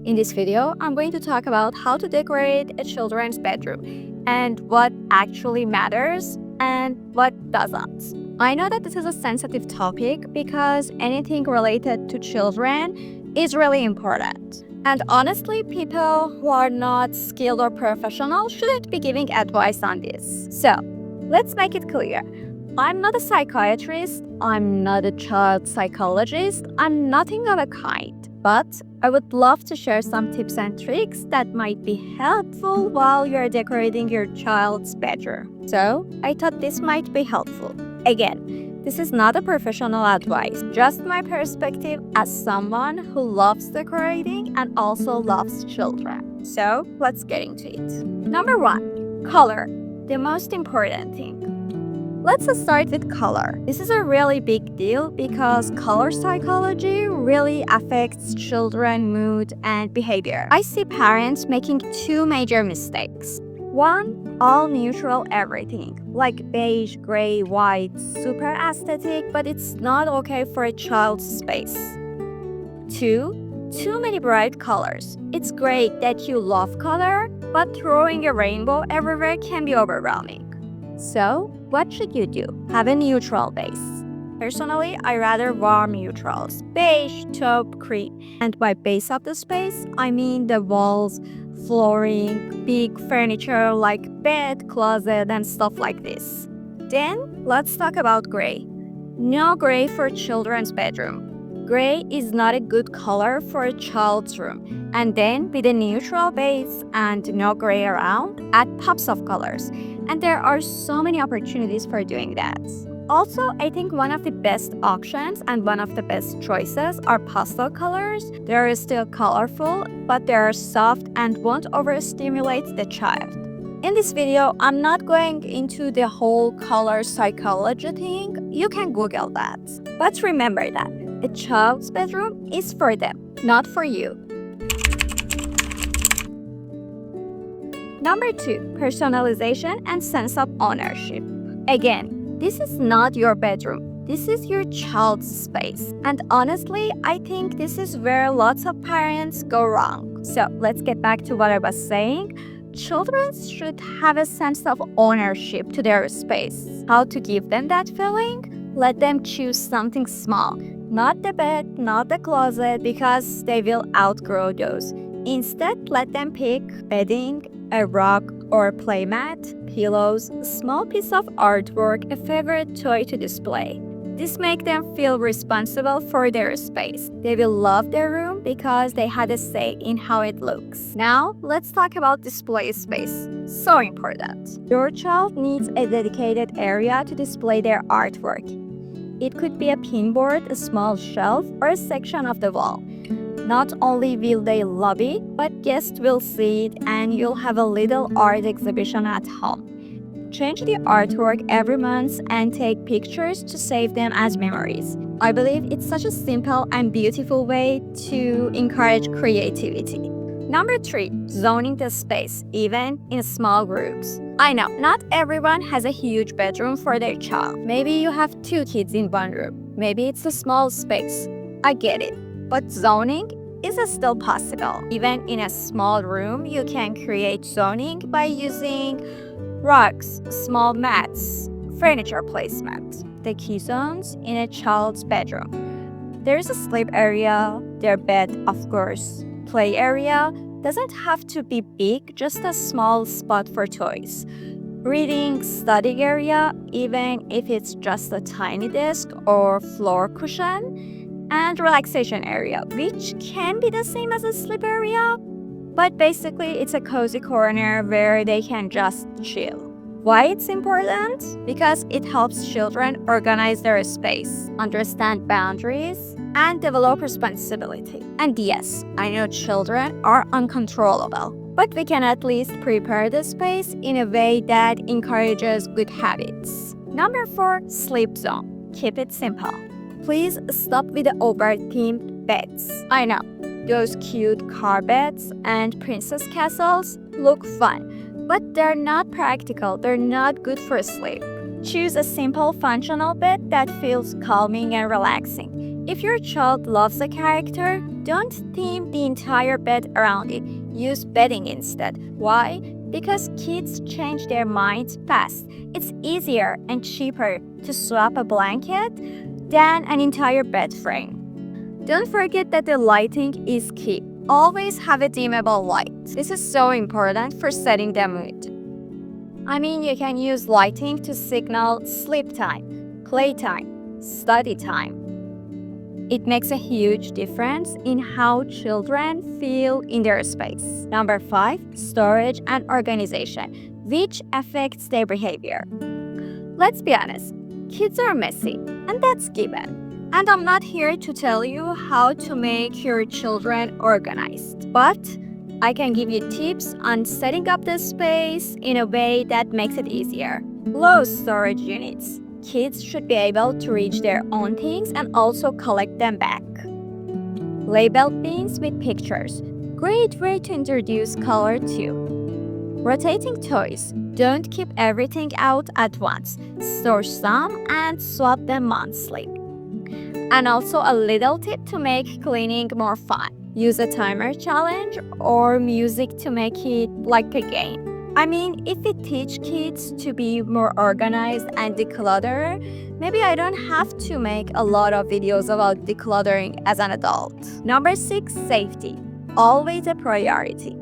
In this video, I'm going to talk about how to decorate a children's bedroom and what actually matters and what doesn't. I know that this is a sensitive topic because anything related to children is really important. And honestly, people who are not skilled or professional shouldn't be giving advice on this. So, let's make it clear. I'm not a psychiatrist, I'm not a child psychologist, I'm nothing of a kind. But I would love to share some tips and tricks that might be helpful while you're decorating your child's bedroom. So, I thought this might be helpful. Again, this is not a professional advice, just my perspective as someone who loves decorating and also loves children. So, let's get into it. Number 1, color, the most important thing. Let's start with color. This is a really big deal because color psychology really affects children's mood and behavior. I see parents making two major mistakes. One, all neutral everything, like beige, gray, white, super aesthetic, but it's not okay for a child's space. Two, too many bright colors. It's great that you love color, but throwing a rainbow everywhere can be overwhelming. So, what should you do? Have a neutral base. Personally, I rather warm neutrals, beige, taupe, cream. And by base of the space, I mean the walls, flooring, big furniture like bed, closet, and stuff like this. Then, let's talk about gray. No gray for children's bedroom. Gray is not a good color for a child's room. And then, with a neutral base and no gray around, add pops of colors. And there are so many opportunities for doing that. Also, I think one of the best options and one of the best choices are pastel colors. They are still colorful, but they are soft and won't overstimulate the child. In this video, I'm not going into the whole color psychology thing. You can Google that. But remember that a child's bedroom is for them, not for you. Number 2, personalization and sense of ownership. Again, this is not your bedroom. This is your child's space. And honestly, I think this is where lots of parents go wrong. So let's get back to what I was saying. Children should have a sense of ownership to their space. How to give them that feeling? Let them choose something small. Not the bed, not the closet, because they will outgrow those. Instead, let them pick bedding, a rug or a playmat, pillows, a small piece of artwork, a favorite toy to display. This makes them feel responsible for their space. They will love their room because they had a say in how it looks. Now, let's talk about display space. So important. Your child needs a dedicated area to display their artwork. It could be a pinboard, a small shelf, or a section of the wall. Not only will they love it, but guests will see it and you'll have a little art exhibition at home. Change the artwork every month and take pictures to save them as memories. I believe it's such a simple and beautiful way to encourage creativity. Number 3, zoning the space, even in small groups. I know, not everyone has a huge bedroom for their child. Maybe you have 2 kids in one room. Maybe it's a small space. I get it. But zoning is still possible. Even in a small room, you can create zoning by using rugs, small mats, furniture placement. The key zones in a child's bedroom. There is a sleep area, their bed, of course. Play area doesn't have to be big, just a small spot for toys. Reading, study area, even if it's just a tiny desk or floor cushion. And relaxation area, which can be the same as a sleep area, but basically it's a cozy corner where they can just chill. Why it's important? Because it helps children organize their space, understand boundaries, and develop responsibility. And yes, I know children are uncontrollable, but we can at least prepare the space in a way that encourages good habits. Number 4, sleep zone. Keep it simple. Please stop with the over-themed beds. I know, those cute car beds and princess castles look fun, but they're not practical, they're not good for sleep. Choose a simple functional bed that feels calming and relaxing. If your child loves a character, don't theme the entire bed around it. Use bedding instead. Why? Because kids change their minds fast. It's easier and cheaper to swap a blanket than an entire bed frame. Don't forget that the lighting is key. Always have a dimmable light. This is so important for setting the mood. You can use lighting to signal sleep time, playtime, study time. It makes a huge difference in how children feel in their space. Number 5, storage and organization, which affects their behavior. Let's be honest, kids are messy, and that's given. And I'm not here to tell you how to make your children organized, but I can give you tips on setting up the space in a way that makes it easier. Low storage units. Kids should be able to reach their own things and also collect them back. Labeled bins with pictures. Great way to introduce color too. Rotating toys. Don't keep everything out at once. Store some and swap them monthly. And also a little tip to make cleaning more fun. Use a timer challenge or music to make it like a game. If it teaches kids to be more organized and declutter, maybe I don't have to make a lot of videos about decluttering as an adult. Number 6, safety. Always a priority.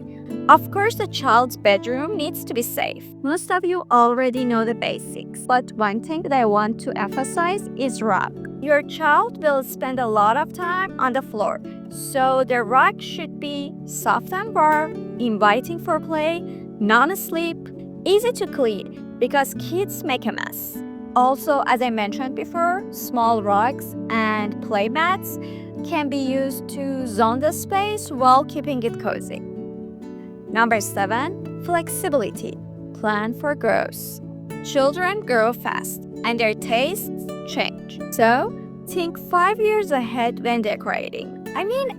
Of course, a child's bedroom needs to be safe. Most of you already know the basics, but one thing that I want to emphasize is rug. Your child will spend a lot of time on the floor, so the rug should be soft and warm, inviting for play, non-slip, easy to clean because kids make a mess. Also, as I mentioned before, small rugs and play mats can be used to zone the space while keeping it cozy. Number 7, flexibility. Plan for growth. Children grow fast and their tastes change. So, think 5 years ahead when decorating.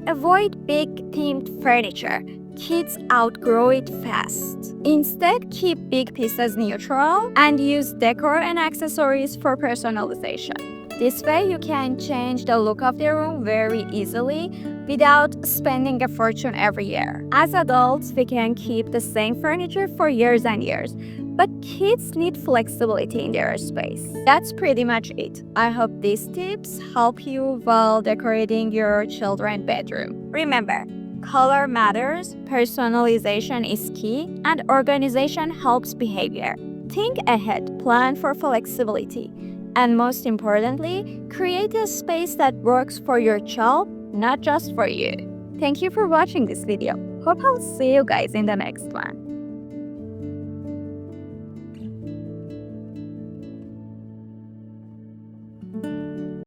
Avoid big themed furniture. Kids outgrow it fast. Instead, keep big pieces neutral and use decor and accessories for personalization. This way, you can change the look of the room very easily without spending a fortune every year. As adults, we can keep the same furniture for years and years, but kids need flexibility in their space. That's pretty much it. I hope these tips help you while decorating your children's bedroom. Remember, color matters, personalization is key, and organization helps behavior. Think ahead, plan for flexibility, and most importantly, create a space that works for your child, not just for you. Thank you for watching this video. Hope I'll see you guys in the next one.